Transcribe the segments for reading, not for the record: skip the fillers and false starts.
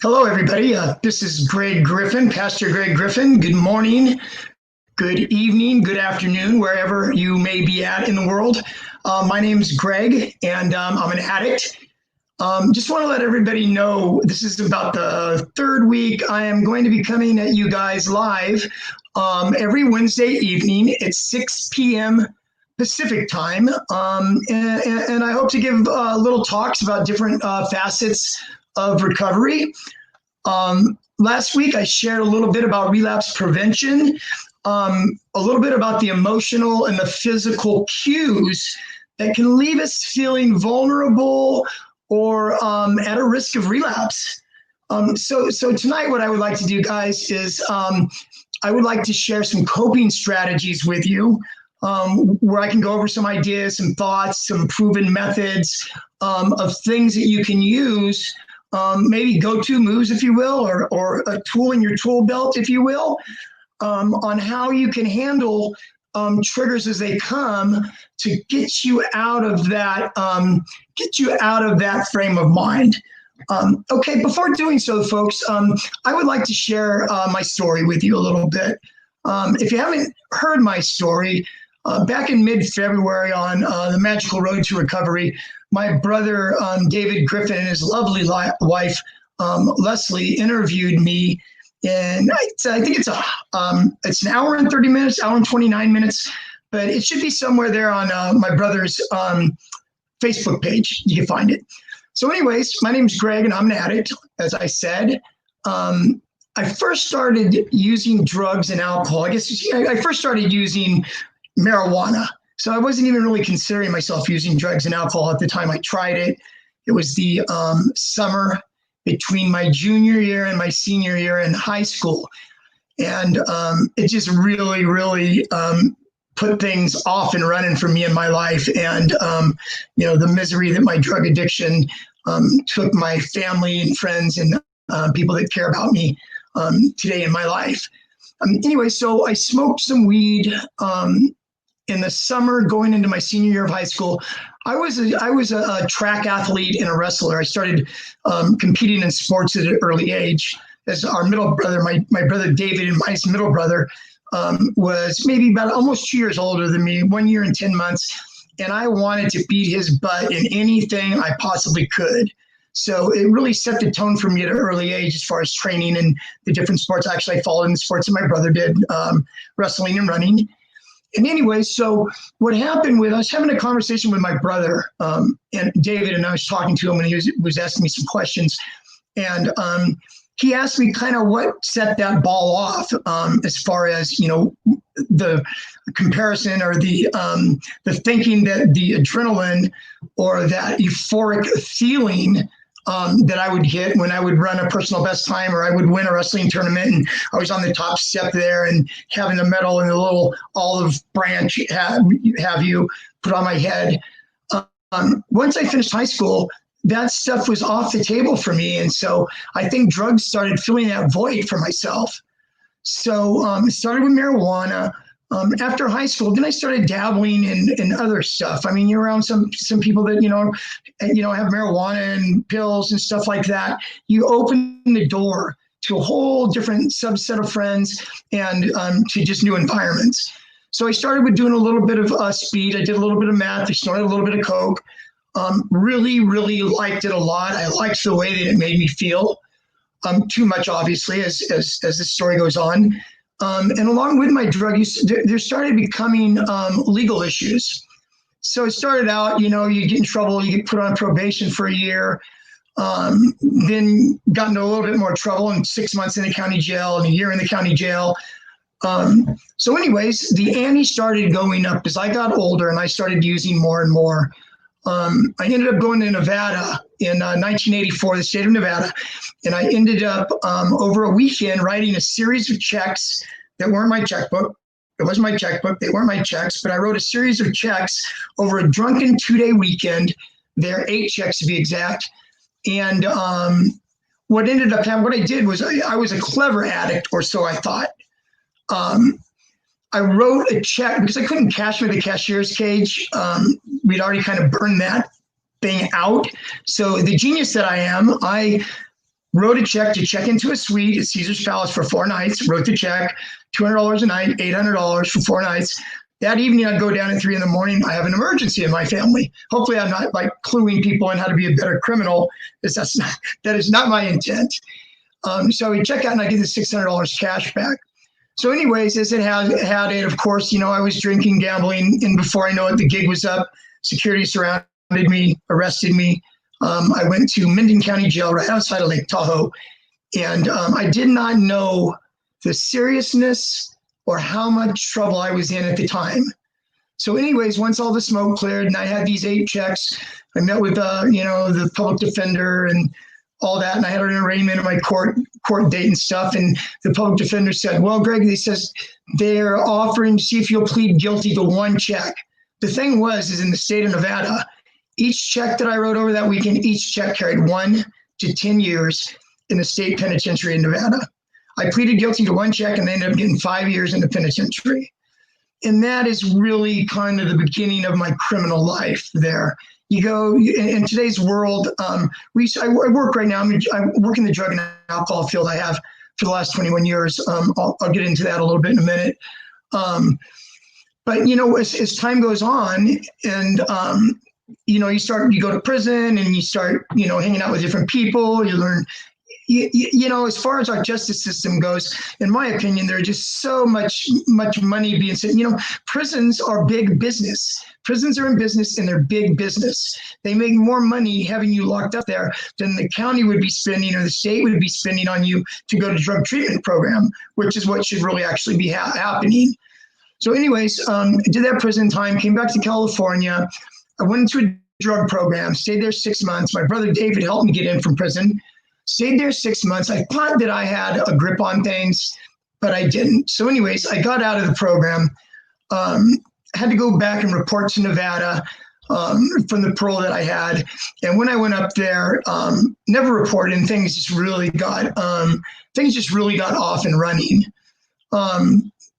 Hello, everybody. This is Greg Griffin, Pastor Greg Griffin. Good morning, good evening, good afternoon, wherever you may be at in the world. My name's Greg, and I'm an addict. Just want to let everybody know this is about the third week. I am going to be coming at you guys live every Wednesday evening at 6 p.m. Pacific time. And I hope to give little talks about different facets of recovery. Last week, I shared a little bit about relapse prevention, a little bit about the emotional and the physical cues that can leave us feeling vulnerable or at a risk of relapse. So tonight, what I would like to do, guys, is I would like to share some coping strategies with you, where I can go over some ideas, some thoughts, some proven methods of things that you can use. Maybe go-to moves, if you will, or a tool in your tool belt, if you will, on how you can handle triggers as they come to get you out of that frame of mind. Okay, before doing so, folks, I would like to share my story with you a little bit. If you haven't heard my story, back in mid-February on the Magical Road to Recovery, my brother, David Griffin, and his lovely wife, Leslie, interviewed me. And I think it's an hour and 30 minutes, hour and 29 minutes, but it should be somewhere there on my brother's Facebook page. You can find it. So anyways, my name's Greg, and I'm an addict, as I said. I first started using drugs and alcohol. I guess I first started using marijuana. So I wasn't even really considering myself using drugs and alcohol at the time I tried it. It was the summer between my junior year and my senior year in high school. And it just really, really put things off and running for me in my life. And, the misery that my drug addiction took my family and friends and people that care about me today in my life. Anyway, so I smoked some weed in the summer going into my senior year of high school. I was a track athlete and a wrestler. I started competing in sports at an early age. As our middle brother, my brother David, and my middle brother was maybe about almost 2 years older than me, 1 year and 10 months. And I wanted to beat his butt in anything I possibly could. So it really set the tone for me at an early age as far as training and the different sports. Actually, I followed in the sports that my brother did, wrestling and running. And anyway, so what happened I was having a conversation with my brother and David, and I was talking to him, and he was asking me some questions. And he asked me kind of what set that ball off as far as, the comparison or the thinking that the adrenaline or that euphoric feeling that I would get when I would run a personal best time, or I would win a wrestling tournament and I was on the top step there and having the medal and the little olive branch have you put on my head. Once I finished high school, that stuff was off the table for me. And so I think drugs started filling that void for myself. So it started with marijuana. After high school, then I started dabbling in other stuff. I mean, you're around some people that, have marijuana and pills and stuff like that. You open the door to a whole different subset of friends and to just new environments. So I started with doing a little bit of speed. I did a little bit of meth. I snorted a little bit of coke. Really, really liked it a lot. I liked the way that it made me feel. Too much, obviously, as the story goes on. And along with my drug use, there started becoming legal issues. So it started out, you get in trouble, you get put on probation for a year, then got into a little bit more trouble, and 6 months in the county jail and a year in the county jail. So anyways, the ante started going up as I got older and I started using more and more. I ended up going to Nevada in 1984, the state of Nevada, and I ended up over a weekend writing a series of checks that weren't my checkbook. It wasn't my checkbook. They weren't my checks, but I wrote a series of checks over a drunken 2-day weekend. There are 8 checks to be exact. And what ended up happening, what I did was I was a clever addict, or so I thought. I wrote a check because I couldn't cash me the cashier's cage. We'd already kind of burned that thing out. So the genius that I am, I wrote a check to check into a suite at Caesar's Palace for 4 nights, wrote the check, $200 a night, $800 for 4 nights. That evening, I'd go down at 3 a.m. I have an emergency in my family. Hopefully, I'm not like cluing people in how to be a better criminal, because that is not my intent. So we check out and I get the $600 cash back. So anyways, as it had it, of course, I was drinking, gambling, and before I know it, the gig was up. Security surrounded me, arrested me. I went to Minden County Jail right outside of Lake Tahoe, and I did not know the seriousness or how much trouble I was in at the time. So anyways, once all the smoke cleared and I had these 8 checks, I met with, the public defender and all that, and I had an arraignment of my court date and stuff, and the public defender said, well, Greg, he says, they're offering to see if you'll plead guilty to 1 check. The thing is in the state of Nevada, each check that I wrote over that weekend, each check carried 1 to 10 years in the state penitentiary in Nevada. I pleaded guilty to 1 check and they ended up getting 5 years in the penitentiary. And that is really kind of the beginning of my criminal life there. You go in today's world, I work right now. I work in the drug and alcohol field. I have for the last 21 years. I'll get into that a little bit in a minute. But as time goes on and, you go to prison and you start, hanging out with different people, you learn, as far as our justice system goes, in my opinion, there's just so much money being spent. Prisons are big business. Prisons are in business and they're big business. They make more money having you locked up there than the county would be spending or the state would be spending on you to go to drug treatment program, which is what should really actually be happening. So anyways, did that prison time, came back to California. I went into a drug program, stayed there 6 months. My brother David helped me get in from prison. Stayed there 6 months. I thought that I had a grip on things, but I didn't. So anyways, I got out of the program. Had to go back and report to Nevada from the parole that I had. And when I went up there, never reported, and things just really got off and running.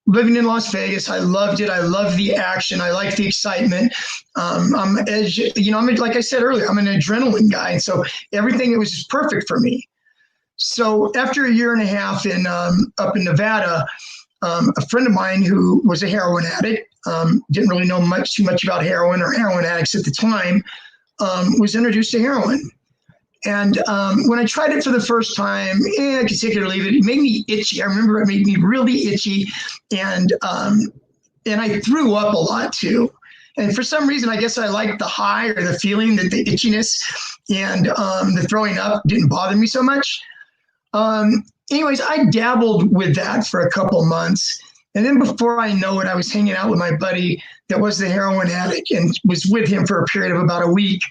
Living in Las Vegas, I loved it. I love the action. I like the excitement. Like I said earlier, I'm an adrenaline guy. And so everything, it was just perfect for me. So after a year and a half up in Nevada, a friend of mine who was a heroin addict, didn't really know too much about heroin or heroin addicts at the time, was introduced to heroin. And when I tried it for the first time, I could take it or leave it. It made me itchy. I remember it made me really itchy. And I threw up a lot too. And for some reason, I guess I liked the high or the feeling that the itchiness and the throwing up didn't bother me so much. Anyways, I dabbled with that for a couple months. And then before I know it, I was hanging out with my buddy that was the heroin addict and was with him for a period of about a week.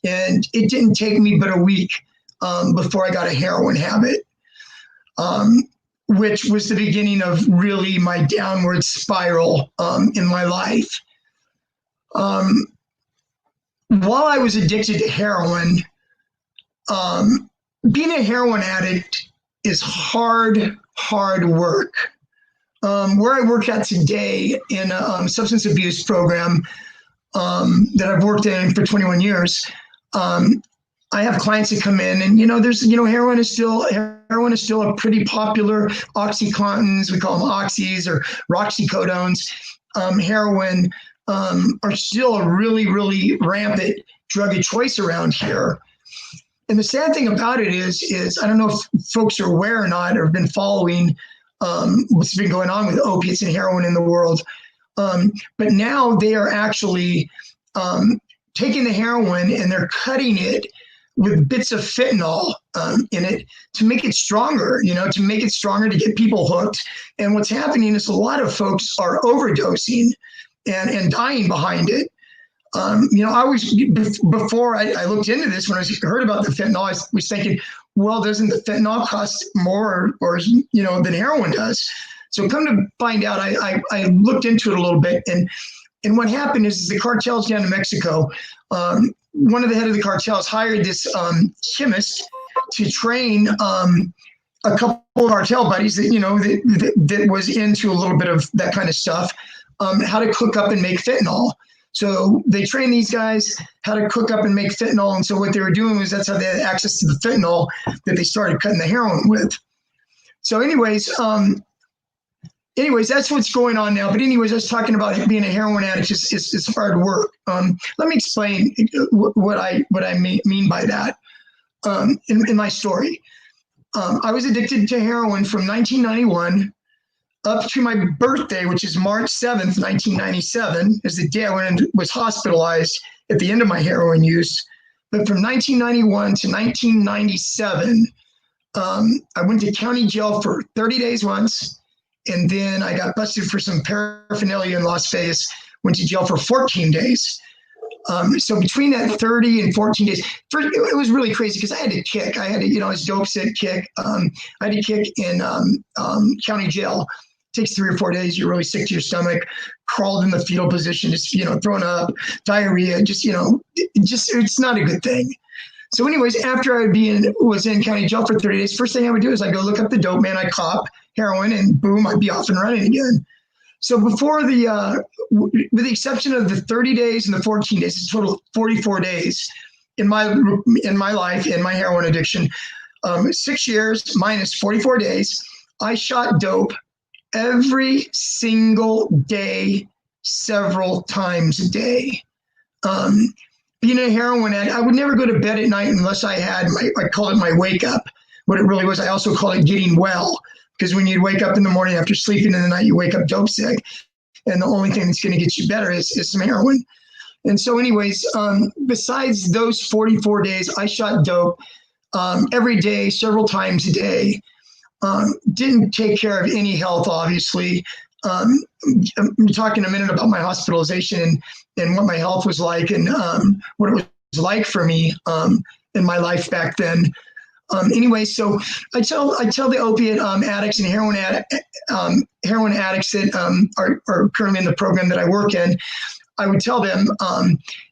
And it didn't take me but a week before I got a heroin habit, which was the beginning of really my downward spiral in my life. While I was addicted to heroin, being a heroin addict is hard work. Where I work at today in a substance abuse program that I've worked in for 21 years, I have clients that come in and, heroin is still a pretty popular. Oxycontins, we call them oxys or roxycodones. Heroin are still a really, really rampant drug of choice around here. And the sad thing about it is I don't know if folks are aware or not or have been following what's been going on with opiates and heroin in the world. But now they are actually taking the heroin and they're cutting it with bits of fentanyl in it to make it stronger, to get people hooked. And what's happening is a lot of folks are overdosing and dying behind it. Before I looked into this, when I heard about the fentanyl, I was thinking, well, doesn't the fentanyl cost more or than heroin does? So come to find out, I looked into it a little bit, and what happened is the cartels down in Mexico, one of the head of the cartels hired this chemist to train a couple of cartel buddies that was into a little bit of that kind of stuff, how to cook up and make fentanyl. So they trained these guys how to cook up and make fentanyl. And so what they were doing was that's how they had access to the fentanyl that they started cutting the heroin with. So anyways, that's what's going on now. But anyways, I was talking about being a heroin addict is hard work. Let me explain what I mean by that in my story. I was addicted to heroin from 1991 up to my birthday, which is March 7th, 1997, is the day I was hospitalized at the end of my heroin use. But from 1991 to 1997, I went to county jail for 30 days once. And then I got busted for some paraphernalia in Las Vegas, went to jail for 14 days. So between that 30 and 14 days, first, it was really crazy because I had to kick. I had to, I was dope sick, kick. I had to kick in county jail. It takes 3 or 4 days. You're really sick to your stomach, crawled in the fetal position, just, throwing up, diarrhea, it's not a good thing. So anyways, after I was in county jail for 30 days, first thing I would do is I go look up the dope man, I cop heroin, and boom, I'd be off and running again. So before with the exception of the 30 days and the 14 days, it's a total of 44 days in my life, in my heroin addiction, 6 years minus 44 days, I shot dope every single day, several times a day. Being a heroin addict, I would never go to bed at night unless I had I call it my wake up. What it really was, I also call it getting well. Because when you wake up in the morning after sleeping in the night, you wake up dope sick. And the only thing that's going to get you better is some heroin. And so anyways, besides those 44 days, I shot dope every day, several times a day. Didn't take care of any health, obviously. I'm talking a minute about my hospitalization and what my health was like and what it was like for me in my life back then. Anyway, so I tell the opiate addicts and heroin addicts that are currently in the program that I work in, I would tell them,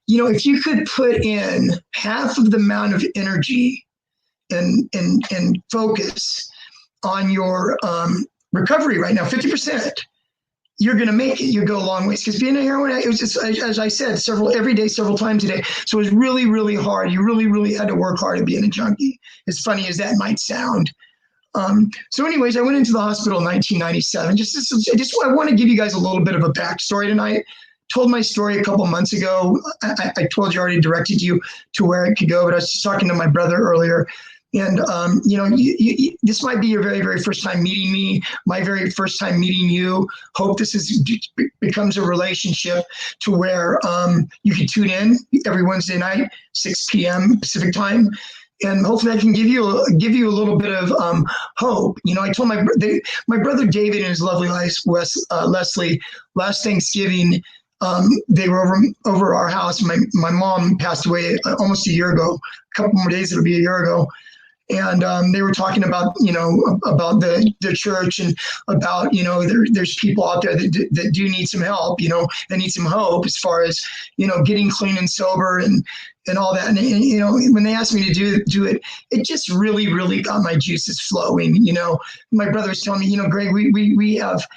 if you could put in half of the amount of energy and focus on your recovery right now, 50%, you're going to make it. You go a long ways. Because being a heroin addict, it was just, as I said, every day, several times a day. So it was really, really hard. You really, really had to work hard at being a junkie, as funny as that might sound. So anyways, I went into the hospital in 1997. I want to give you guys a little bit of a backstory tonight. Told my story a couple months ago. I told you, already directed you to where it could go, but I was just talking to my brother earlier. And, this might be your very, very first time meeting me, my very first time meeting you. Hope this becomes a relationship to where you can tune in every Wednesday night, 6 p.m. Pacific time. And hopefully I can give you a little bit of hope. I told my brother David and his lovely wife, Leslie, last Thanksgiving, they were over our house. My mom passed away almost a year ago. A couple more days, it'll be a year ago. And they were talking about, about the church and about, there's people out there that do need some help, and need some hope as far as, getting clean and sober and all that. And when they asked me to do it, it just really, really got my juices flowing. My brother was telling me, Greg, we have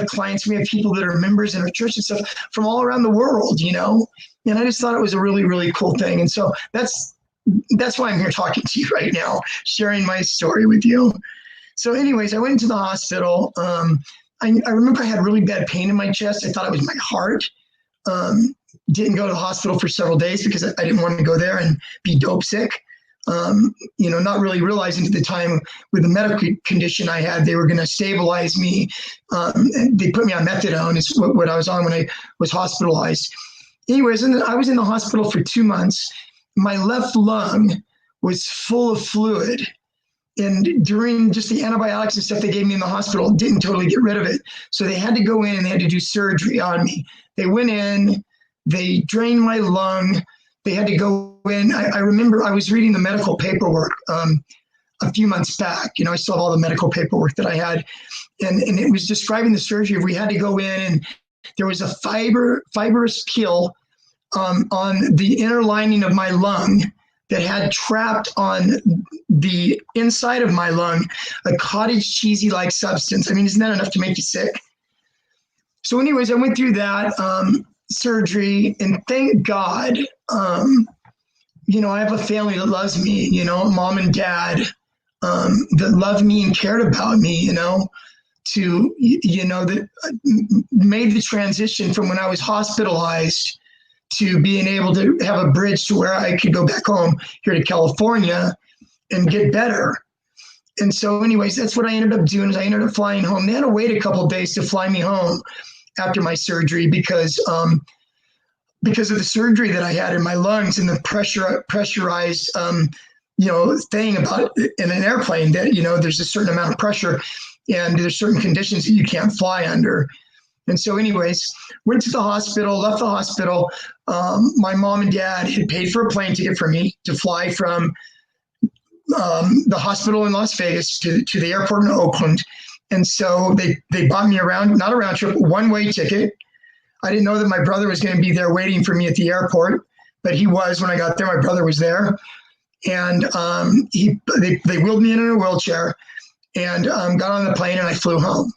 clients, we have people that are members in our church and stuff from all around the world, and I just thought it was a really, really cool thing. And so that's why I'm here talking to you right now, sharing my story with you. So anyways, I went into the hospital. I remember I had really bad pain in my chest. I thought it was my heart. Didn't go to the hospital for several days because I didn't want to go there and be dope sick. Not really realizing at the time with the medical condition I had, they were going to stabilize me. And they put me on methadone is what I was on when I was hospitalized. Anyways, and I was in the hospital for 2 months. My left lung was full of fluid. And during just the antibiotics and stuff they gave me in the hospital, didn't totally get rid of it. So they had to go in and they had to do surgery on me. They went in, they drained my lung. They had to go in. I remember I was reading the medical paperwork a few months back. I still have all the medical paperwork that I had. And it was describing the surgery. We had to go in and there was a fibrous peel on the inner lining of my lung that had trapped on the inside of my lung a cottage cheesy-like substance. I mean, isn't that enough to make you sick? So anyways, I went through that. surgery, and thank God, I have a family that loves me, mom and dad, that loved me and cared about me, that made the transition from when I was hospitalized to being able to have a bridge to where I could go back home here to California and get better. And so anyways, that's what I ended up doing is I ended up flying home. They had to wait a couple of days to fly me home after my surgery because of the surgery that I had in my lungs and the pressurized, thing about in an airplane that, there's a certain amount of pressure and there's certain conditions that you can't fly under. And so anyways, went to the hospital, left the hospital. My mom and dad had paid for a plane ticket for me to fly from the hospital in Las Vegas to the airport in Oakland. And so they bought me not a round trip, one-way ticket. I didn't know that my brother was going to be there waiting for me at the airport, but he was when I got there. My brother was there. And they wheeled me in a wheelchair and got on the plane and I flew home.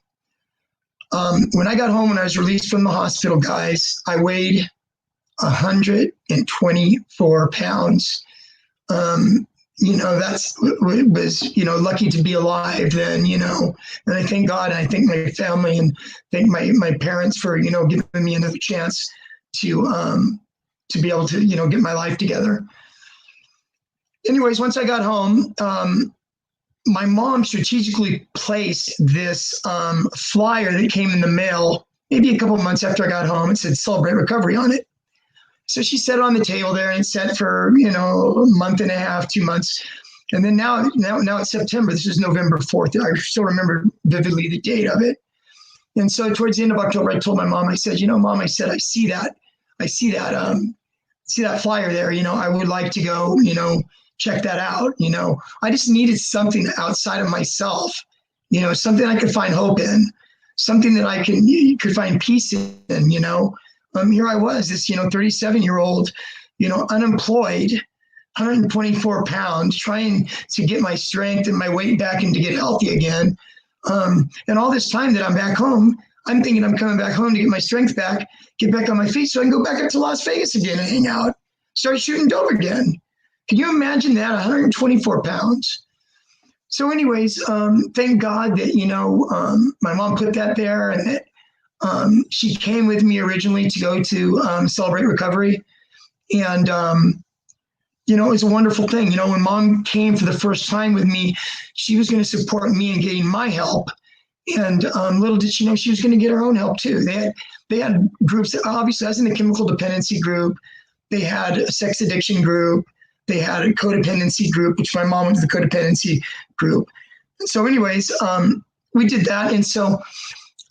When I got home, when I was released from the hospital, guys, I weighed 124 pounds. Was lucky to be alive then, and I thank God and I thank my family and thank my parents for, giving me another chance to be able to, get my life together. Anyways, once I got home, my mom strategically placed this flyer that came in the mail maybe a couple of months after I got home. It said "Celebrate Recovery" on it. So she set it on the table there and set for, a month and a half, 2 months. And then now it's September. This is November 4th. I still remember vividly the date of it. And so towards the end of October, I told my mom, I said, Mom, I said, I see that flyer there. I would like to go, check that out. I just needed something outside of myself, something I could find hope in, something that I could find peace in, here I was, this, 37-year-old, unemployed, 124 pounds, trying to get my strength and my weight back and to get healthy again. And all this time that I'm back home, I'm thinking I'm coming back home to get my strength back, get back on my feet so I can go back up to Las Vegas again and hang out, start shooting dope again. Can you imagine that? 124 pounds. So anyways, thank God that, my mom put that there and that she came with me originally to go to Celebrate Recovery. And, it was a wonderful thing. When Mom came for the first time with me, she was going to support me in getting my help. And little did she know she was going to get her own help too. They had groups. Obviously, I was in the chemical dependency group. They had a sex addiction group. They had a codependency group, which my mom went to the codependency group. And so anyways, we did that. And so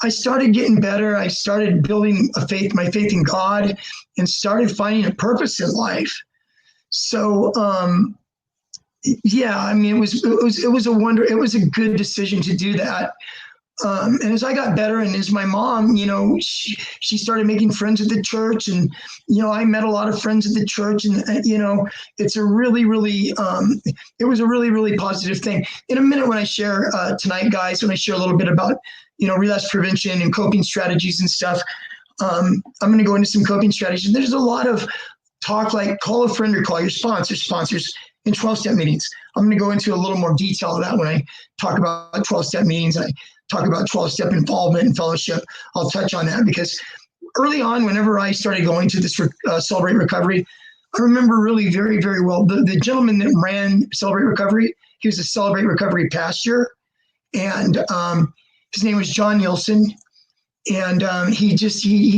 I started getting better. I started building my faith in God, and started finding a purpose in life. So, it was a wonder. It was a good decision to do that. And as I got better, and as my mom, she started making friends at the church, and I met a lot of friends at the church, and it's a really, really, it was a really, really positive thing. In a minute, when I share tonight, guys, when I share a little bit about relapse prevention and coping strategies and stuff, I'm going to go into some coping strategies. There's a lot of talk like call a friend or call your sponsors in 12-step meetings. I'm going to go into a little more detail of that when I talk about 12-step meetings and I talk about 12-step involvement and fellowship. I'll touch on that because early on, whenever I started going to this Celebrate Recovery, I remember really very, very well the gentleman that ran Celebrate Recovery. He was a Celebrate Recovery pastor, and his name was John Nielsen. And he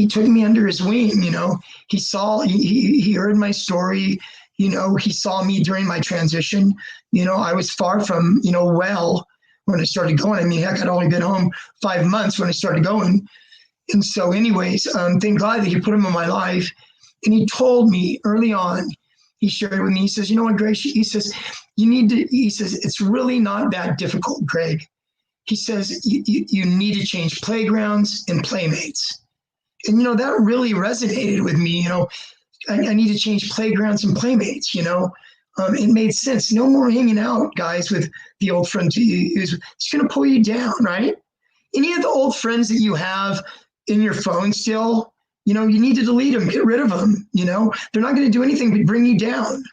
took me under his wing. He heard my story. He saw me during my transition. I was far from well when I started going. I mean, heck, I'd only been home 5 months when I started going. And so anyways, thank God that he put him in my life. And he told me early on, he shared with me, he says, what, Greg? He says, it's really not that difficult, Greg. He says, you need to change playgrounds and playmates. And, that really resonated with me. I need to change playgrounds and playmates, it made sense. No more hanging out, guys, with the old friends it's going to pull you down, right? Any of the old friends that you have in your phone still, You need to delete them, get rid of them. They're not going to do anything but bring you down.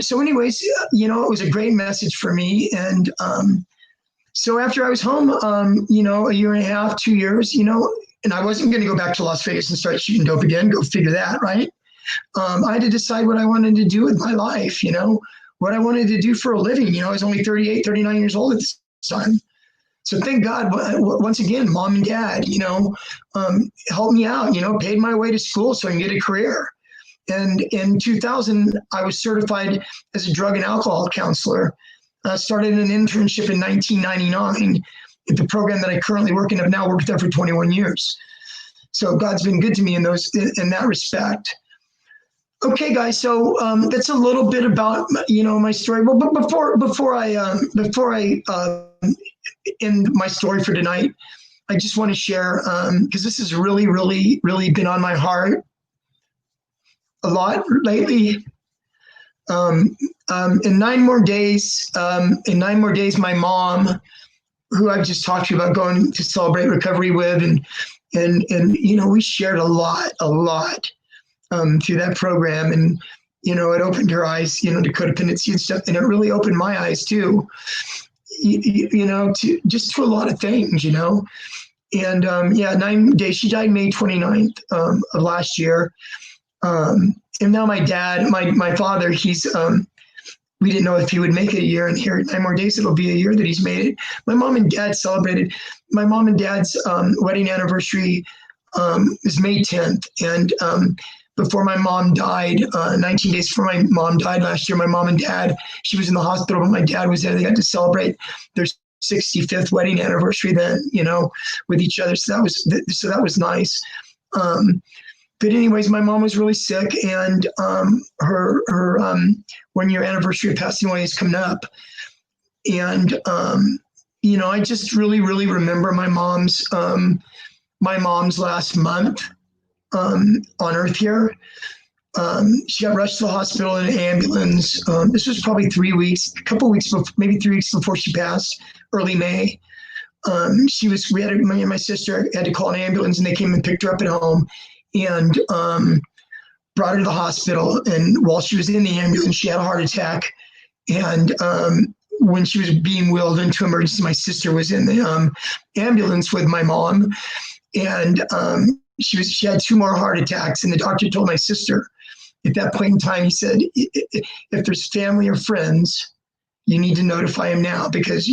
So anyways, it was a great message for me. And so after I was home, a year and a half, 2 years, and I wasn't going to go back to Las Vegas and start shooting dope again. Go figure that, right? I had to decide what I wanted to do with my life, what I wanted to do for a living. I was only 38, 39 years old at this time. So thank God, once again, mom and dad, helped me out, paid my way to school so I can get a career. And in 2000, I was certified as a drug and alcohol counselor. Started an internship in 1999 at the program that I currently work in. I've now worked there for 21 years. So God's been good to me in that respect. Okay, guys. So that's a little bit about my story. But before I end my story for tonight, I just want to share because this has really, really, really been on my heart a lot lately. In 9 more days, my mom, who I've just talked to you about going to celebrate recovery with, and we shared a lot through that program, and it opened her eyes, to codependency and stuff, and it really opened my eyes too, to just a lot of things, and 9 days. She died May 29th of last year. And now my dad, my father, he's, we didn't know if he would make it a year, and here 9 more days, it'll be a year that he's made it. My mom and dad celebrated. My mom and dad's wedding anniversary is May 10th. And before my mom died, 19 days before my mom died last year, my mom and dad, she was in the hospital, but my dad was there. They got to celebrate their 65th wedding anniversary then, with each other. So that was nice. But anyways, my mom was really sick, and her 1-year anniversary of passing away is coming up. And I just really, really remember my mom's last month on Earth here. She got rushed to the hospital in an ambulance. This was probably 3 weeks, a couple weeks before, maybe 3 weeks before she passed, early May. Me and my sister had to call an ambulance, and they came and picked her up at home and brought her to the hospital. And while she was in the ambulance, she had a heart attack. And when she was being wheeled into emergency, my sister was in the ambulance with my mom. And she had 2 more heart attacks. And the doctor told my sister at that point in time, he said, if there's family or friends, you need to notify him now, because,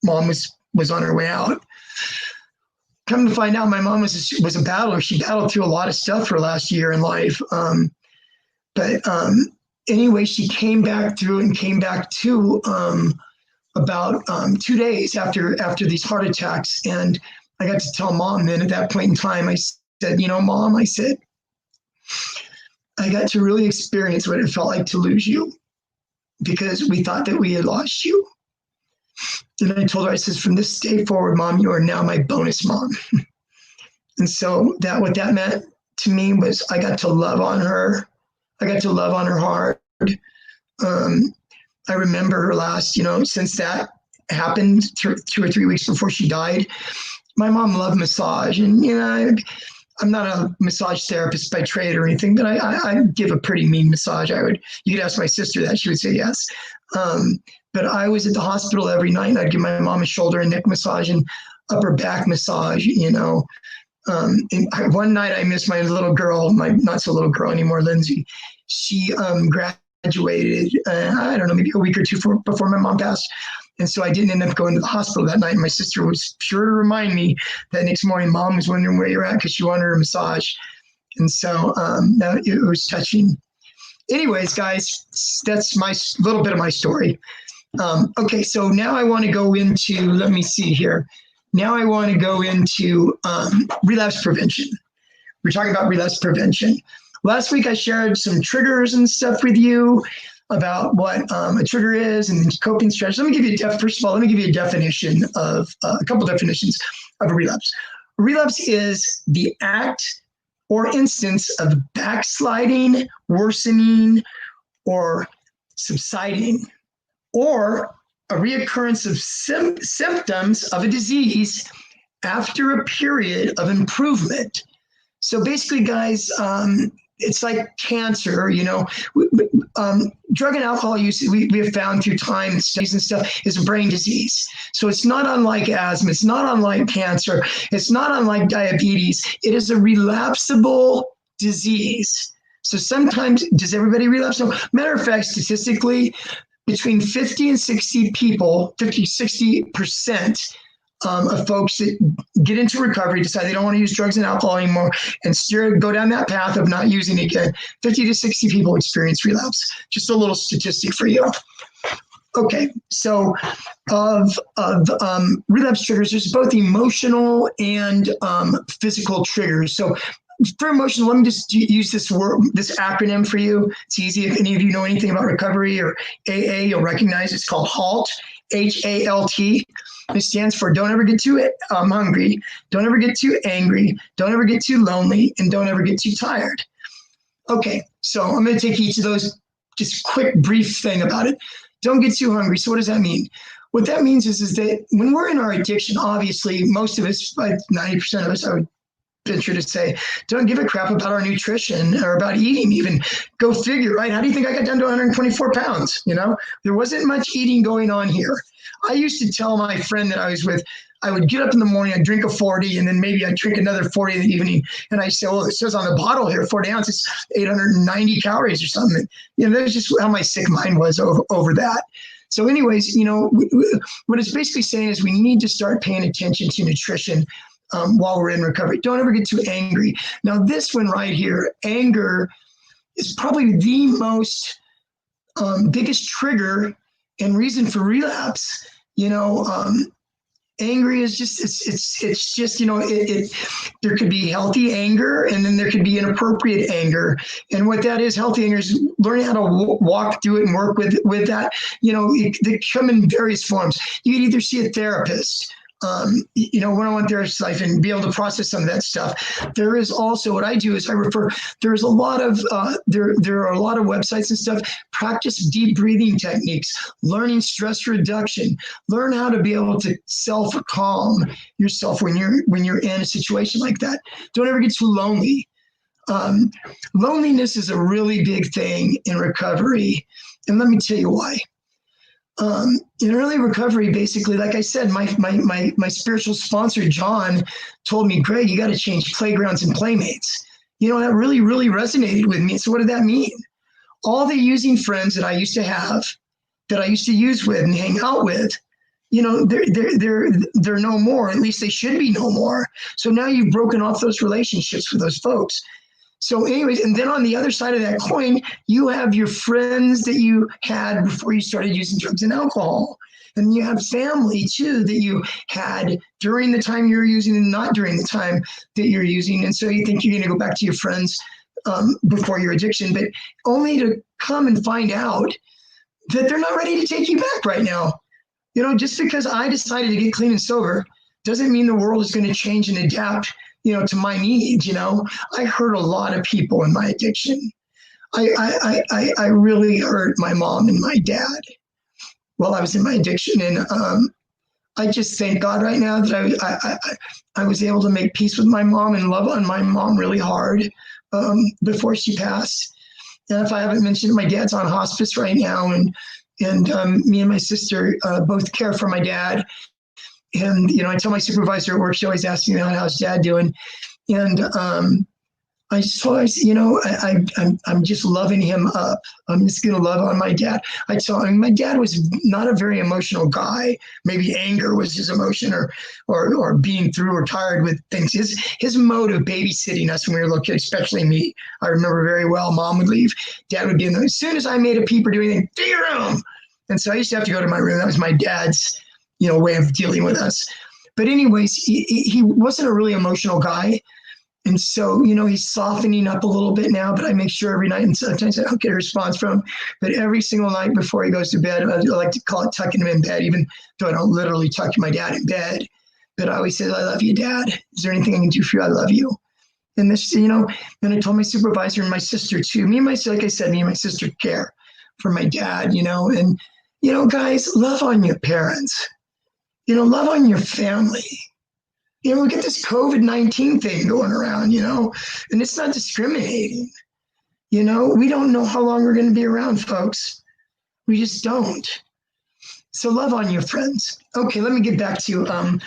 mom was on her way out. Come to find out, my mom was a battler. She battled through a lot of stuff her last year in life. But anyway, she came back to about 2 days after these heart attacks. And I got to tell mom then at that point in time, I said, Mom, I said, I got to really experience what it felt like to lose you, because we thought that we had lost you. And I told her, I says, from this day forward, Mom, you are now my bonus mom. And so what that meant to me was I got to love on her. I got to love on her hard. I remember her last, since that happened 2 or 3 weeks before she died, my mom loved massage. And, I'm not a massage therapist by trade or anything, but I give a pretty mean massage. You could ask my sister that, she would say yes. But I was at the hospital every night, and I'd give my mom a shoulder and neck massage and upper back massage, and one night I missed my little girl, my not so little girl anymore, Lindsay. She graduated, I don't know, maybe a week or two before my mom passed. And so I didn't end up going to the hospital that night. My sister was sure to remind me that next morning, Mom was wondering where you're at, because she wanted her massage. And so it was touching. Anyways, guys, that's my little bit of my story. Okay, so now I want to go into, let me see here. Now I want to go into relapse prevention. We're talking about relapse prevention. Last week I shared some triggers and stuff with you about what a trigger is and coping strategies. Let me give you a definition of a couple definitions of a relapse. A relapse is the act or instance of backsliding, worsening, or subsiding, or a reoccurrence of symptoms of a disease after a period of improvement. So basically, guys, it's like cancer, drug and alcohol use, we have found through time studies and stuff, is a brain disease. So it's not unlike asthma. It's not unlike cancer. It's not unlike diabetes. It is a relapsable disease. So sometimes, does everybody relapse? No. Matter of fact, statistically, between 50 and 60 people, 50, 60% of folks that get into recovery, decide they don't want to use drugs and alcohol anymore, and go down that path of not using it again, 50 to 60 people experience relapse. Just a little statistic for you. Okay, so of relapse triggers, there's both emotional and physical triggers. So for emotional, let me just use this acronym for you. It's easy. If any of you know anything about recovery or AA, you'll recognize it's called HALT, HALT. It stands for don't ever get too hungry, don't ever get too angry, don't ever get too lonely, and don't ever get too tired. Okay, so I'm going to take each of those, just quick, brief thing about it. Don't get too hungry. So what does that mean? What that means is that when we're in our addiction, obviously, most of us, like 90% of us, I would venture to say, don't give a crap about our nutrition or about eating even. Go figure, right? How do you think I got down to 124 pounds? There wasn't much eating going on here. I used to tell my friend that I was with, I would get up in the morning, I'd drink a 40, and then maybe I'd drink another 40 in the evening. And I say, well, it says on the bottle here, 40 ounces, 890 calories or something. That's just how my sick mind was over that. So anyways, what it's basically saying is we need to start paying attention to nutrition while we're in recovery. Don't ever get too angry. Now, this one right here, anger is probably the most biggest trigger and reason for relapse. Angry is just, it's just, there could be healthy anger, and then there could be inappropriate anger. And what that is, healthy anger is learning how to walk through it and work with that. They come in various forms. You could either see a therapist, one-on-one therapist life, and be able to process some of that stuff. There is also, what I do is I refer, there's a lot of, there are a lot of websites and stuff, practice deep breathing techniques, learning stress reduction, learn how to be able to self-calm yourself when you're in a situation like that. Don't ever get too lonely. Loneliness is a really big thing in recovery. And let me tell you why. In early recovery, basically, like I said, my spiritual sponsor, John, told me, Greg, you got to change playgrounds and playmates. That really, really resonated with me. So what did that mean? All the using friends that I used to have, that I used to use with and hang out with, they're no more. At least they should be no more. So now you've broken off those relationships with those folks. So anyways, and then on the other side of that coin, you have your friends that you had before you started using drugs and alcohol. And you have family too that you had during the time you were using and not during the time that you're using. And so you think you're going to go back to your friends before your addiction, but only to come and find out that they're not ready to take you back right now. Just because I decided to get clean and sober doesn't mean the world is going to change and adapt to my needs. I hurt a lot of people in my addiction. I really hurt my mom and my dad while I was in my addiction. And I just thank God right now that I was able to make peace with my mom and love on my mom really hard before she passed. And if I haven't mentioned, my dad's on hospice right now, and me and my sister both care for my dad. And, I tell my supervisor at work, she always asks me, how's dad doing? And I'm just loving him up. I'm just going to love on my dad. My dad was not a very emotional guy. Maybe anger was his emotion, or being through or tired with things. His mode of babysitting us when we were little kids, especially me, I remember very well. Mom would leave. Dad would be in there. As soon as I made a peep or do anything, to your room. And so I used to have to go to my room. That was my dad's way of dealing with us. But anyways, he wasn't a really emotional guy. And so, he's softening up a little bit now, but I make sure every night, and sometimes I don't get a response from him, but every single night before he goes to bed, I like to call it tucking him in bed, even though I don't literally tuck my dad in bed. But I always say, I love you, Dad. Is there anything I can do for you? I love you. And this, and I told my supervisor and my sister too. Like I said, me and my sister care for my dad, and, guys, love on your parents. Love on your family. We get this COVID-19 thing going around, and it's not discriminating. We don't know how long we're going to be around, folks. We just don't. So love on your friends. Okay, let me get back to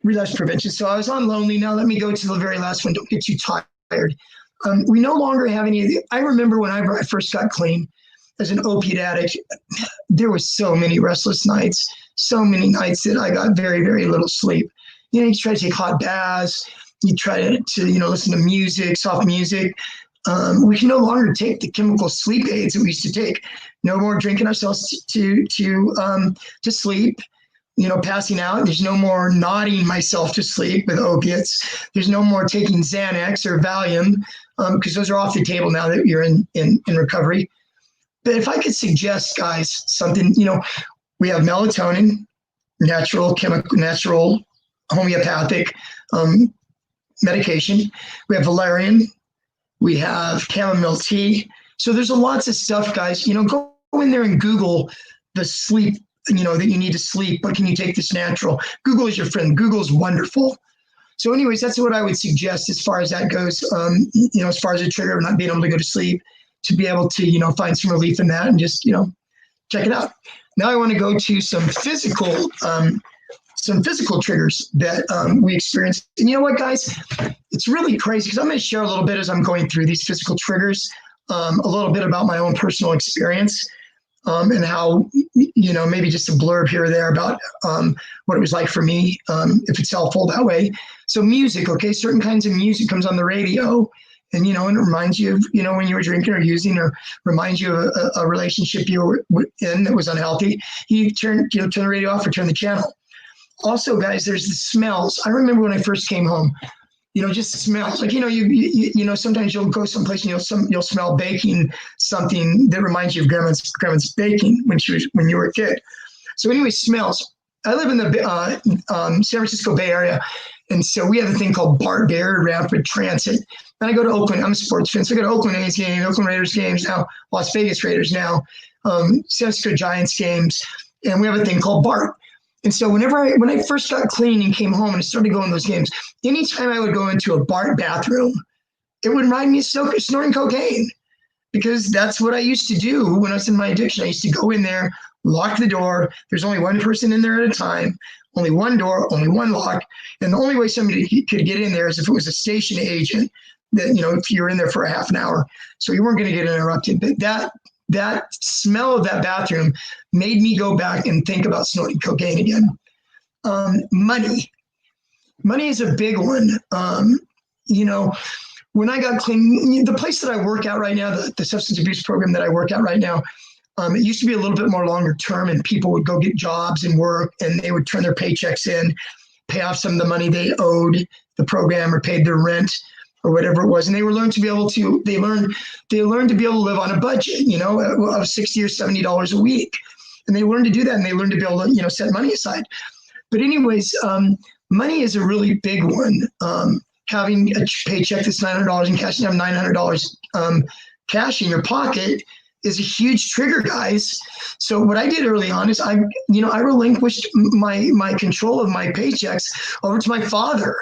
relapse prevention. So I was on lonely. Now let me go to the very last one. Don't get too tired. We no longer have any of the, I remember when I first got clean as an opiate addict, there were so many restless nights, so many nights that I got very, very little sleep. You try to take hot baths, you try to listen to music, soft music. We can no longer take the chemical sleep aids that we used to take. No more drinking ourselves to sleep, passing out. There's no more nodding myself to sleep with opiates. There's no more taking Xanax or Valium, because those are off the table now that you're in recovery. But if I could suggest, guys, something, we have melatonin, natural homeopathic medication. We have valerian. We have chamomile tea. So there's lots of stuff, guys. Go in there and Google the sleep, that you need to sleep. But can you take this natural? Google is your friend. Google's wonderful. So anyways, that's what I would suggest as far as that goes. As far as a trigger of not being able to go to sleep, to be able to, find some relief in that and just, check it out. Now I want to go to some physical triggers that we experience. And you know what, guys? It's really crazy because I'm going to share a little bit as I'm going through these physical triggers, a little bit about my own personal experience, and how, maybe just a blurb here or there about what it was like for me, if it's helpful that way. So music, okay, certain kinds of music comes on the radio, and, and it reminds you of, when you were drinking or using, or reminds you of a relationship you were in that was unhealthy. You turn the radio off or turn the channel. Also, guys, there's the smells. I remember when I first came home, just smells. Like, you sometimes you'll go someplace and you'll smell baking, something that reminds you of grandma's baking when you were a kid. So anyway, smells. I live in the San Francisco Bay Area, and so we have a thing called BART, Bay Area Rapid Transit. And I go to Oakland. I'm a sports fan, so I go to Oakland A's games, Oakland Raiders games now, Las Vegas Raiders now, San Francisco Giants games, and we have a thing called BART. And so when I first got clean and came home and I started going to those games, anytime I would go into a BART bathroom, it would remind me of snorting cocaine, because that's what I used to do when I was in my addiction. I used to go in there, lock the door. There's only one person in there at a time, only one door, only one lock. And the only way somebody could get in there is if it was a station agent that, if you were in there for a half an hour. So you weren't going to get interrupted. But that smell of that bathroom made me go back and think about snorting cocaine again. Money is a big one. When I got clean, the place that I work out right now, the substance abuse program that I work out right now, it used to be a little bit more longer term, and people would go get jobs and work, and they would turn their paychecks in, pay off some of the money they owed the program or paid their rent or whatever it was. And they learned to be able to live on a budget, of $60 or $70 a week. And they learned to do that, and they learned to be able to, set money aside. But anyways, money is a really big one. Having a paycheck that's $900 and cashing out $900 cash in your pocket is a huge trigger, guys. So what I did early on is I relinquished my control of my paychecks over to my father.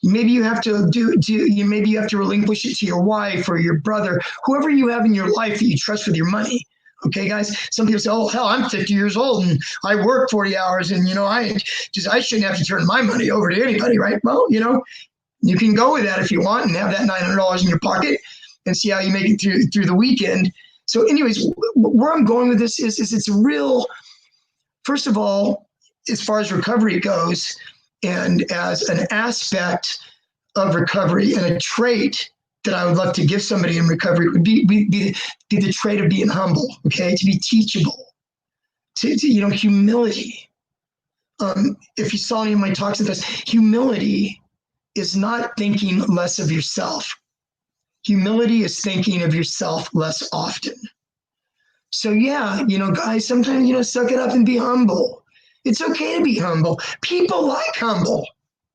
Maybe you have to maybe you have to relinquish it to your wife or your brother, whoever you have in your life that you trust with your money. Okay, guys. Some people say, "Oh, hell, I'm 50 years old and I work 40 hours, and I shouldn't have to turn my money over to anybody, right?" Well, you can go with that if you want and have that $900 in your pocket and see how you make it through the weekend. So, anyways, where I'm going with this is it's real. First of all, as far as recovery goes, and as an aspect of recovery and a trait that I would love to give somebody in recovery would be the trait of being humble, okay? To be teachable, to humility. If you saw any of my talks in this, humility is not thinking less of yourself. Humility is thinking of yourself less often. So yeah, guys, sometimes, suck it up and be humble. It's okay to be humble. People like humble.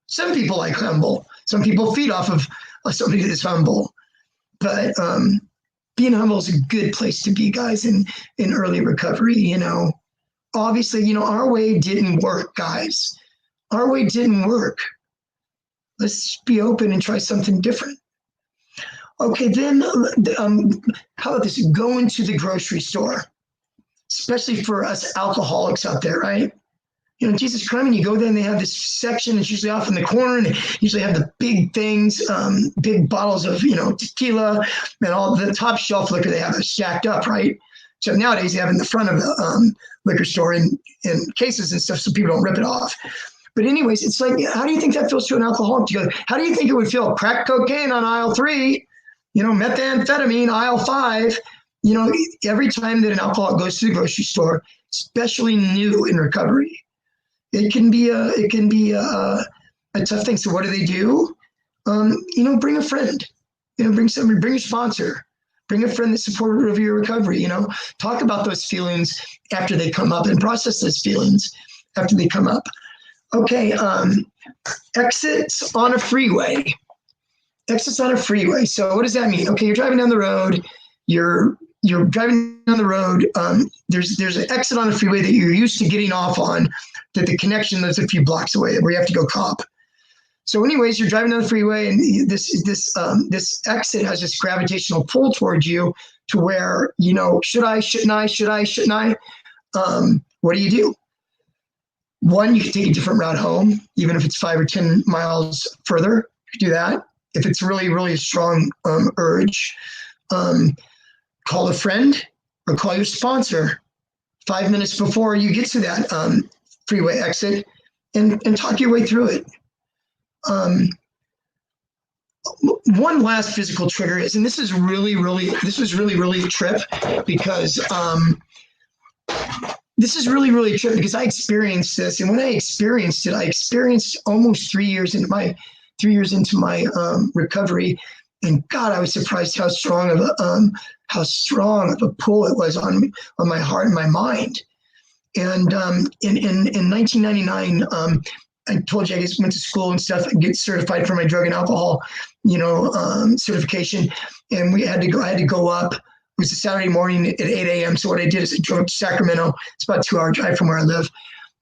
Some people like humble. Some people feed off of somebody that's humble. But being humble is a good place to be, guys, in early recovery. Obviously, our way didn't work, guys. Our way didn't work. Let's be open and try something different. Okay, then how about this? Go into the grocery store, especially for us alcoholics out there, right? You know, Jesus Christ, when you go there and they have this section, it's usually off in the corner, and they usually have the big things, big bottles of, you know, tequila and all the top shelf liquor they have it stacked up, right? So nowadays they have it in the front of the liquor store in cases and stuff so people don't rip it off. But anyways, it's like, how do you think that feels to an alcoholic? How do you think it would feel? Crack cocaine on aisle 3, you know, methamphetamine, aisle 5. You know, every time that an alcoholic goes to the grocery store, especially new in recovery, it can be a tough thing. So what do? You know, bring a friend. You know, bring somebody, bring a sponsor, bring a friend that's supportive of your recovery. You know, talk about those feelings after they come up and process those feelings after they come up. Okay, exits on a freeway. Exits on a freeway. So what does that mean? Okay, you're driving down the road. You're driving down the road. There's an exit on a freeway that you're used to getting off on, that the connection lives a few blocks away, where you have to go cop. So anyways, you're driving down the freeway, and this exit has this gravitational pull towards you, to where, you know, should I, shouldn't I? What do? One, you can take a different route home, even if it's 5 or 10 miles further. You can do that. If it's really, really a strong urge, call a friend or call your sponsor 5 minutes before you get to that freeway exit, and talk your way through it. One last physical trigger is, and this was really, really a trip, because I experienced this. And when I experienced it, I experienced almost 3 years into my recovery. And God, I was surprised how strong of a pull it was on my heart and my mind. And in 1999, I told you I just went to school and stuff and get certified for my drug and alcohol, you know, certification. And I had to go up. It was a Saturday morning at 8 a.m. So what I did is I drove to Sacramento. It's about a 2-hour drive from where I live,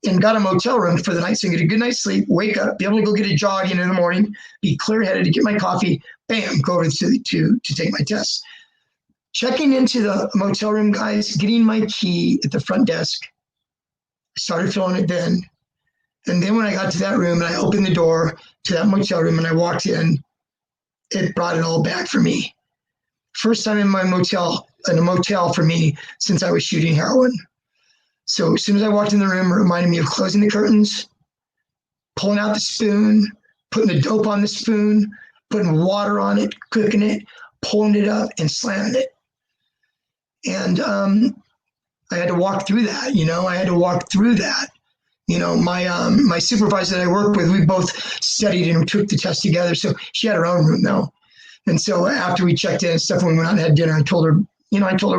and got a motel room for the night, so I get a good night's sleep, wake up, be able to go get a jog in the morning, be clear-headed to get my coffee, bam, go over to take my test. Checking into the motel room, guys, getting my key at the front desk. I started feeling it then. And then when I got to that room and I opened the door to that motel room and I walked in, it brought it all back for me. First time in a motel for me since I was shooting heroin. So as soon as I walked in the room, it reminded me of closing the curtains, pulling out the spoon, putting the dope on the spoon, putting water on it, cooking it, pulling it up and slamming it. And I had to walk through that, you know, You know, my supervisor that I work with, we both studied and took the test together. So she had her own room though. And so after we checked in and stuff, when we went out and had dinner, I told her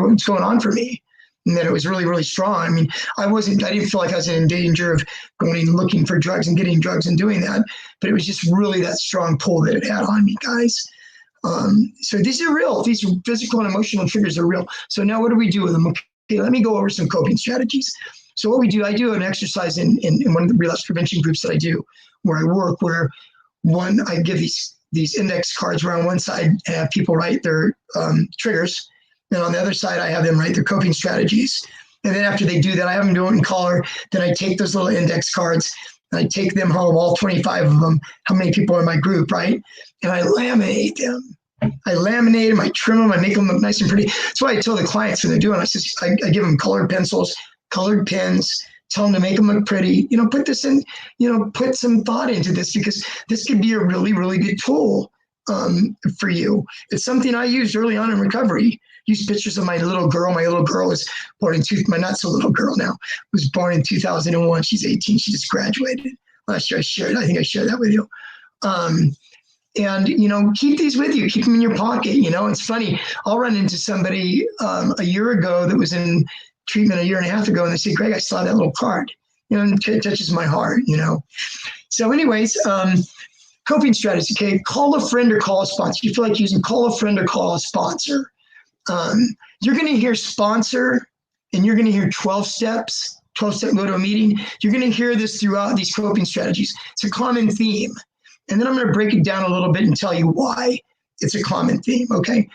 what's going on for me, and that it was really, really strong. I mean, I didn't feel like I was in danger of going and looking for drugs and getting drugs and doing that, but it was just really that strong pull that it had on me, guys. So these are real. These physical and emotional triggers are real. So now what do we do with them? Okay, let me go over some coping strategies. So what we do, I do an exercise in one of the relapse prevention groups that I do, where I work, where I give these index cards where on one side I have people write their triggers, and on the other side I have them write their coping strategies. And then after they do that, I have them do it in color. Then I take those little index cards and I take them home, all 25 of them, how many people are in my group, right? And I laminate them. I trim them, I make them look nice and pretty. That's why I tell the clients when they're doing it, I give them colored pencils, colored pens, tell them to make them look pretty, you know, put this in, you know, put some thought into this, because this could be a really, really good tool for you. It's something I used early on in recovery. Used pictures of my little girl. My little girl was born in my not so little girl now, was born in 2001. She's 18. She just graduated last year. I think I shared that with you. And, you know, keep these with you, keep them in your pocket. You know, it's funny. I'll run into somebody a year ago that was in treatment a year and a half ago, and they say, Greg, I saw that little card, you know, and it touches my heart, you know. So anyways, coping strategies, okay, call a friend or call a sponsor. If you feel like using, call a friend or call a sponsor. You're going to hear sponsor, and you're going to hear 12-step, go to a meeting. You're going to hear this throughout these coping strategies. It's a common theme. And then I'm going to break it down a little bit and tell you why it's a common theme, okay?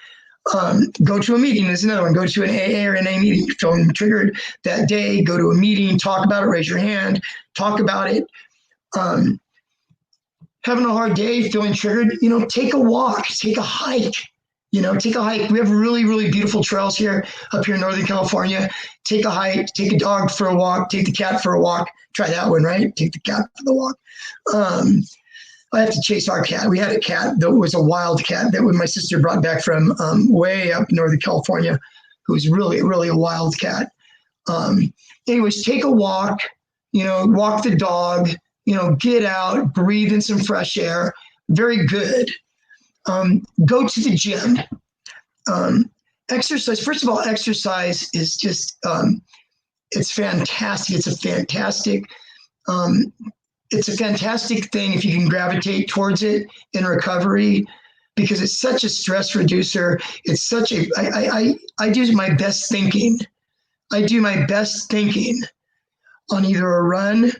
Go to a meeting is another one. Go to an AA or NA meeting. You're feeling triggered that day. Go to a meeting, talk about it, raise your hand, talk about it. Having a hard day, feeling triggered, take a walk, take a hike. Take a hike. We have really, really beautiful trails here up here in Northern California. Take a hike, take a dog for a walk, take the cat for a walk. Try that one, right? Take the cat for the walk. I have to chase our cat. We had a cat that was a wild cat that my sister brought back from way up in Northern California, who was really, really a wild cat. Anyways, take a walk, walk the dog, get out, breathe in some fresh air. Very good. Go to the gym. Exercise. First of all, exercise is just, it's fantastic. It's a fantastic thing if you can gravitate towards it in recovery, because it's such a stress reducer. It's such a, I do my best thinking. I do my best thinking on either a run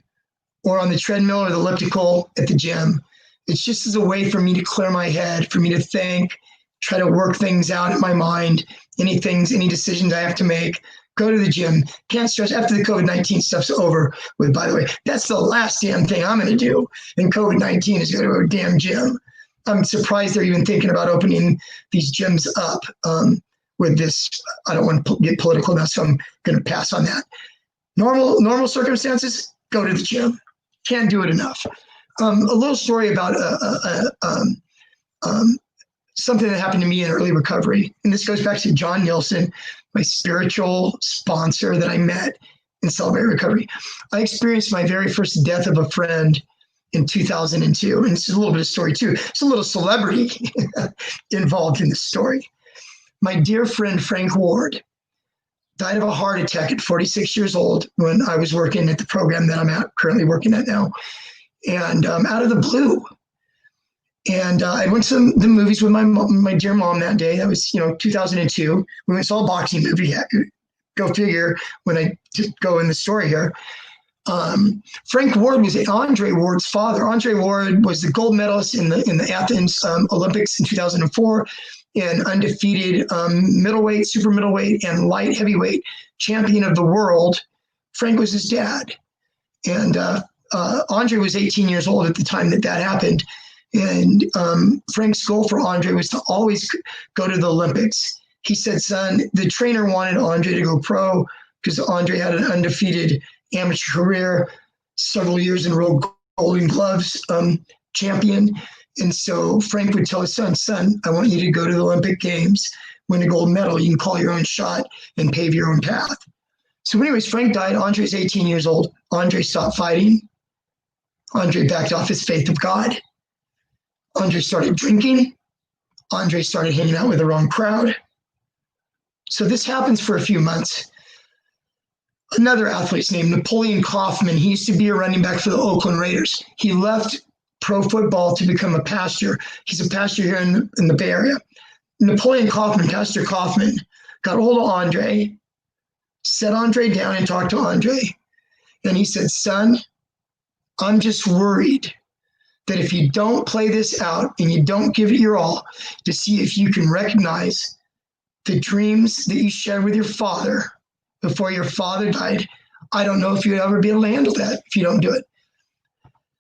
or on the treadmill or the elliptical at the gym. It's just as a way for me to clear my head, for me to think, try to work things out in my mind, any decisions I have to make. Go to the gym. Can't stress after the COVID-19 stuff's over with, by the way, that's the last damn thing I'm going to do in COVID-19 is go to a damn gym. I'm surprised they're even thinking about opening these gyms up with this. I don't want to get political now, so I'm going to pass on that. Normal circumstances, go to the gym. Can't do it enough. A little story about something that happened to me in early recovery. And this goes back to John Nielsen, my spiritual sponsor that I met in Celebrate Recovery. I experienced my very first death of a friend in 2002. And it's a little bit of story too. It's a little celebrity involved in the story. My dear friend, Frank Ward, died of a heart attack at 46 years old when I was working at the program that I'm currently working at now. And out of the blue. And I went to the movies with my dear mom that day. That was, 2002. We went and saw a boxing movie. Go figure when I go in the story here. Frank Ward was Andre Ward's father. Andre Ward was the gold medalist in the Athens Olympics in 2004 and undefeated middleweight, super middleweight, and light heavyweight champion of the world. Frank was his dad. And Andre was 18 years old at the time that happened. And Frank's goal for Andre was to always go to the Olympics. He said, son, the trainer wanted Andre to go pro because Andre had an undefeated amateur career, several years in a row, Golden Gloves champion. And so Frank would tell his son, I want you to go to the Olympic Games, win a gold medal. You can call your own shot and pave your own path. So anyways, Frank died. Andre's 18 years old. Andre stopped fighting. Andre backed off his faith of God. Andre started drinking. Andre started hanging out with the wrong crowd. So this happens for a few months. Another athlete's named Napoleon Kaufman. He used to be a running back for the Oakland Raiders. He left pro football to become a pastor. He's a pastor here in the Bay Area. Napoleon Kaufman, Pastor Kaufman, got a hold of Andre, sat Andre down and talked to Andre. And he said, son, I'm just worried that if you don't play this out and you don't give it your all to see if you can recognize the dreams that you shared with your father before your father died, I don't know if you'd ever be able to handle that if you don't do it.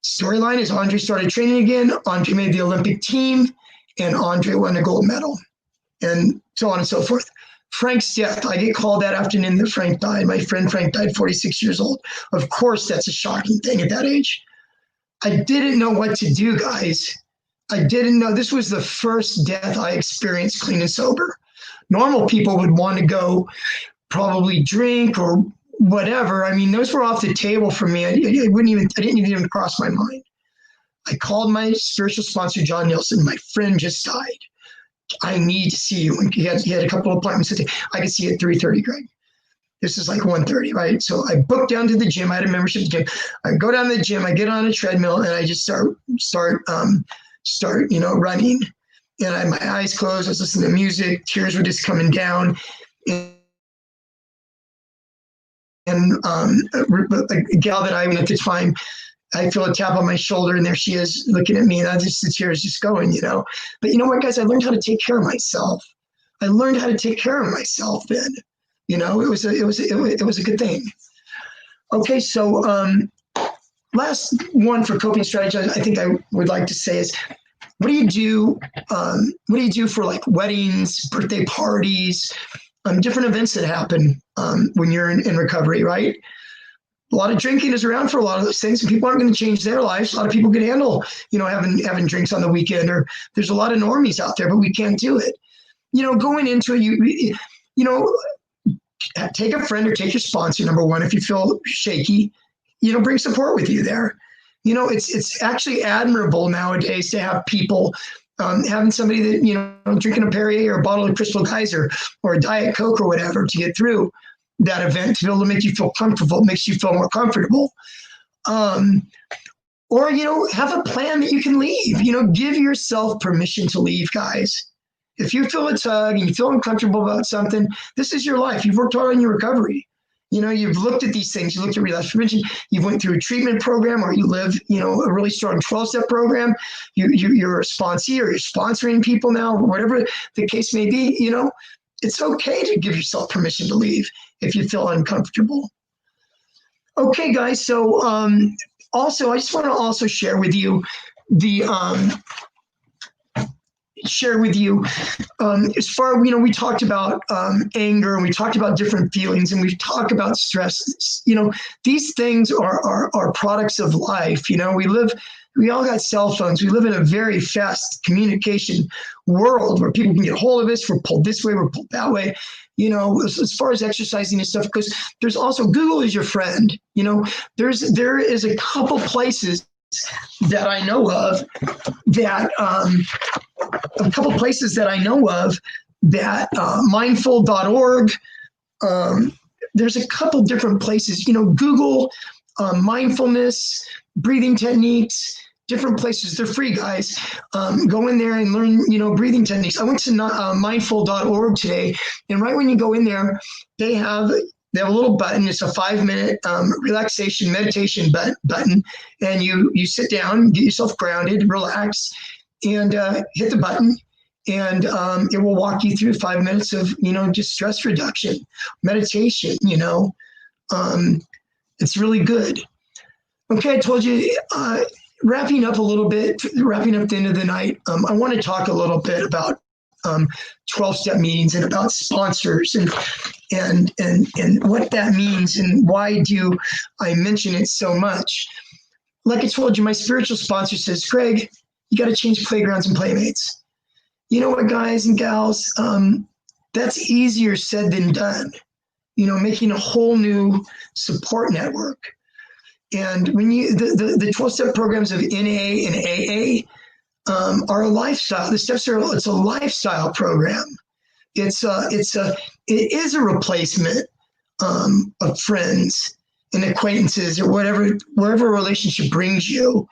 Storyline is Andre started training again. Andre made the Olympic team and Andre won a gold medal and so on and so forth. Frank's death, I get called that afternoon that Frank died. My friend Frank died 46 years old. Of course, that's a shocking thing at that age. I didn't know what to do, guys. I didn't know. This was the first death I experienced clean and sober. Normal people would want to go probably drink or whatever. I mean, those were off the table for me. I didn't even cross my mind. I called my spiritual sponsor, John Nielsen. My friend just died. I need to see you. He had a couple of appointments. I could see you at 3:30, Greg. This is like 1:30, right? So I booked down to the gym. I had a membership gym. I go down to the gym. I get on a treadmill and I just start running. And I had my eyes closed. I was listening to music. Tears were just coming down. And a gal that I went at the time, I feel a tap on my shoulder, and there she is looking at me, and the tears just going, But you know what, guys? I learned how to take care of myself. I learned how to take care of myself then. It was a good thing. Okay, so last one for coping strategy, I think I would like to say is, what do you do? What do you do for like weddings, birthday parties, different events that happen when you're in recovery, right? A lot of drinking is around for a lot of those things, and people aren't going to change their lives. A lot of people can handle, having drinks on the weekend, or there's a lot of normies out there, but we can't do it. Going into it, take a friend or take your sponsor, number one. If you feel shaky, bring support with you there. It's actually admirable nowadays to have people, having somebody that, drinking a Perrier or a bottle of Crystal Geyser or a Diet Coke or whatever to get through that event, to be able to make you feel comfortable. It makes you feel more comfortable. Or, have a plan that you can leave. Give yourself permission to leave, guys. If you feel a tug and you feel uncomfortable about something, this is your life. You've worked hard on your recovery. You've looked at these things. You looked at relapse prevention. You went through a treatment program, or you live, a really strong 12-step program. You're a sponsee, or you're sponsoring people now, whatever the case may be. It's okay to give yourself permission to leave if you feel uncomfortable. Okay, guys. So also, I just want to also share with you as far, we talked about anger, and we talked about different feelings, and we've talked about stress. These things are products of life. We all got cell phones. We live in a very fast communication world where people can get hold of us. We're pulled this way, we're pulled that way. As far as exercising and stuff, because there's also Google is your friend. There is a couple places that I know of that mindful.org. There's a couple different places, Google mindfulness, breathing techniques, different places. They're free, guys. Go in there and learn, breathing techniques. I went to mindful.org today, and right when you go in there, they have a little button. It's a 5-minute relaxation meditation button, and you sit down, get yourself grounded, relax, and hit the button, and it will walk you through 5 minutes of just stress reduction, meditation. It's really good. Okay, I told you. Wrapping up the end of the night. I want to talk a little bit about 12-step meetings and about sponsors and what that means, and why do I mention it so much. Like I told you, my spiritual sponsor says, Greg, you got to change playgrounds and playmates. You know what, guys and gals, that's easier said than done. Making a whole new support network. And when the 12-step programs of NA and AA are a lifestyle. It's a lifestyle program. It is a replacement of friends and acquaintances, or wherever a relationship brings you.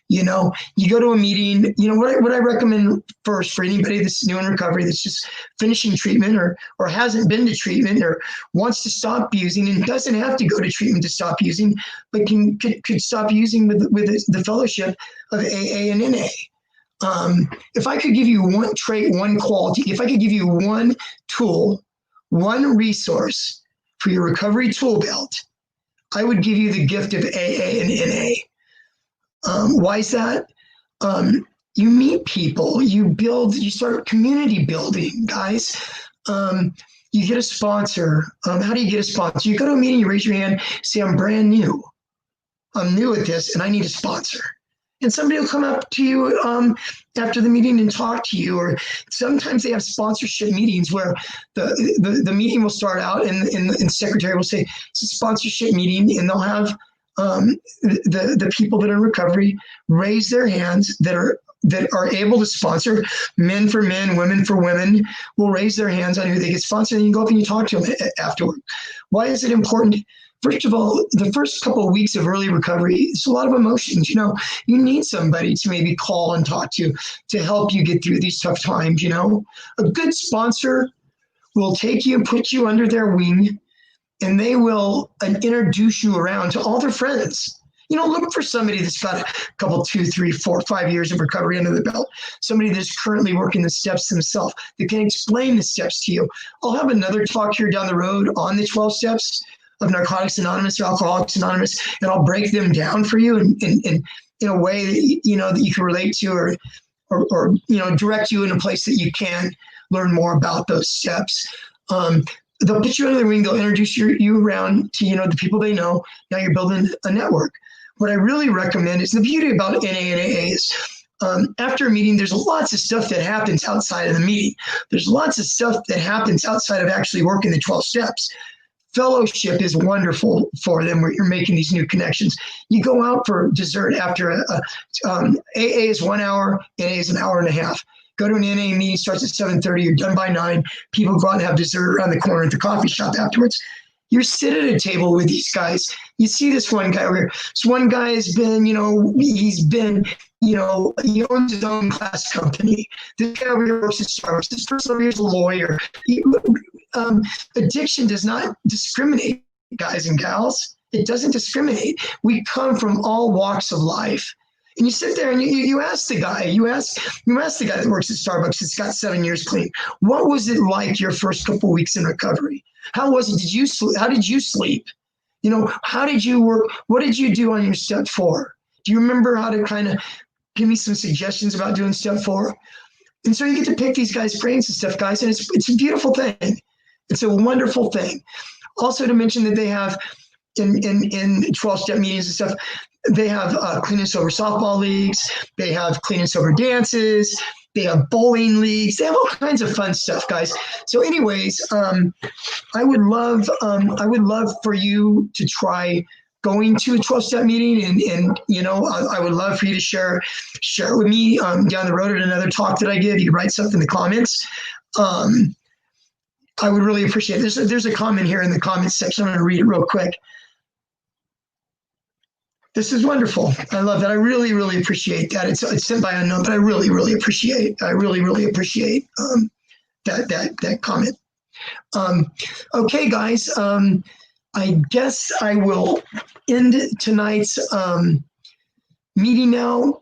You go to a meeting. What I recommend first for anybody that's new in recovery, that's just finishing treatment, or hasn't been to treatment, or wants to stop using, and doesn't have to go to treatment to stop using, but could stop using with the fellowship of AA and NA. If I could give you one trait, one quality, if I could give you one tool, one resource for your recovery tool belt, I would give you the gift of AA and NA. Why is that? You meet people, you start community building, guys. You get a sponsor. How do you get a sponsor? You go to a meeting, you raise your hand, say, I'm brand new. I'm new at this, and I need a sponsor. And somebody will come up to you after the meeting and talk to you. Or sometimes they have sponsorship meetings where the meeting will start out, and the secretary will say, it's a sponsorship meeting, and they'll have the people that are in recovery raise their hands that are able to sponsor. Men for men, women for women will raise their hands on who they get sponsored, and you go up and you talk to them afterward. Why is it important? First of all, the first couple of weeks of early recovery, it's a lot of emotions. You need somebody to maybe call and talk to help you get through these tough times. A good sponsor will take you and put you under their wing, and they will introduce you around to all their friends. look for somebody that's got a couple, 2, 3, 4, 5 years of recovery under the belt. Somebody that's currently working the steps themselves that can explain the steps to you. I'll have another talk here down the road on the 12 steps of Narcotics Anonymous or Alcoholics Anonymous, and I'll break them down for you in a way that that you can relate to, or direct you in a place that you can learn more about those steps. They'll put you under the ring. They'll introduce you around to the people they know. Now you're building a network. What I really recommend is the beauty about NA and AA is after a meeting, there's lots of stuff that happens outside of the meeting. There's lots of stuff that happens outside of actually working the 12 steps. Fellowship is wonderful for them where you're making these new connections. You go out for dessert after AA is 1 hour, NA is an hour and a half. Go to an NA meeting, starts at 7:30, you're done by 9. People go out and have dessert around the corner at the coffee shop afterwards. You're sitting at a table with these guys. You see this one guy over here. This one guy has been, he owns his own glass company. This guy over here works at Starbucks. This person over here is a lawyer. Addiction does not discriminate, guys and gals. It doesn't discriminate. We come from all walks of life. And you sit there and you ask the guy, you ask the guy that works at Starbucks that's got 7 years clean, what was it like your first couple of weeks in recovery? How was it? Did you sleep? How did you sleep? How did you work? What did you do on your step 4? Do you remember how to kind of give me some suggestions about doing step 4? And so you get to pick these guys' brains and stuff, guys, and it's a beautiful thing. It's a wonderful thing. Also to mention that they have in 12-step meetings and stuff, they have clean and sober softball leagues. They have clean and sober dances. They have bowling leagues. They have all kinds of fun stuff, guys. So anyways, I would love for you to try going to a 12-step meeting, and I would love for you to share it with me down the road at another talk that I give. You can write stuff in the comments. I would really appreciate it. There's a comment here in the comments section. I'm going to read it real quick. This is wonderful. I love that. I really, really appreciate that. It's sent by unknown, but I really, really appreciate that comment. Okay, guys. I guess I will end tonight's meeting now.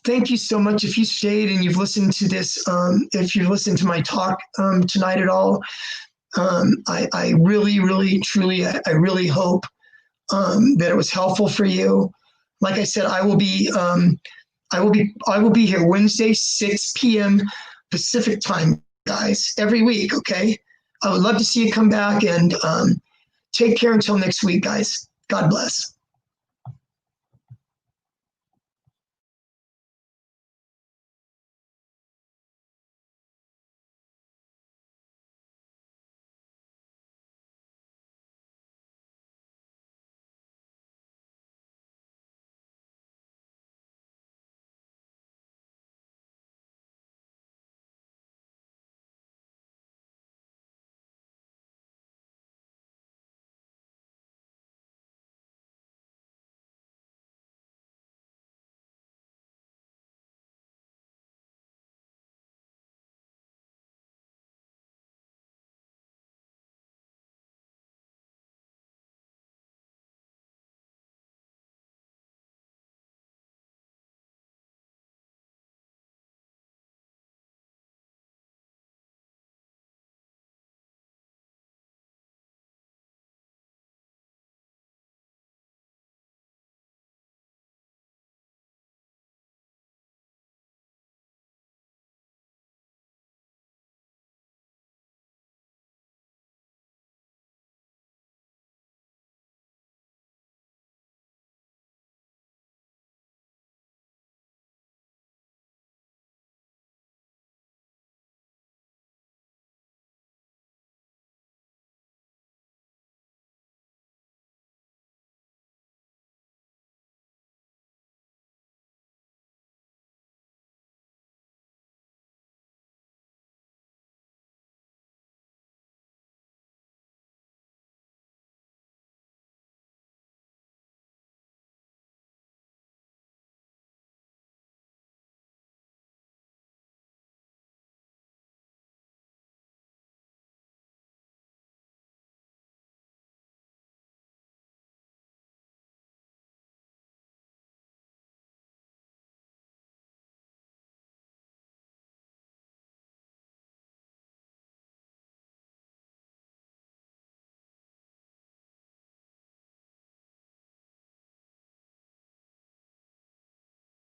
Thank you so much. If you stayed and you've listened to this, if you've listened to my talk tonight at all, I really, really, truly, I really hope that it was helpful for you. Like I said, I will be here Wednesday, 6 p.m. Pacific time, guys, every week. Okay. I would love to see you come back, and take care until next week, guys. God bless.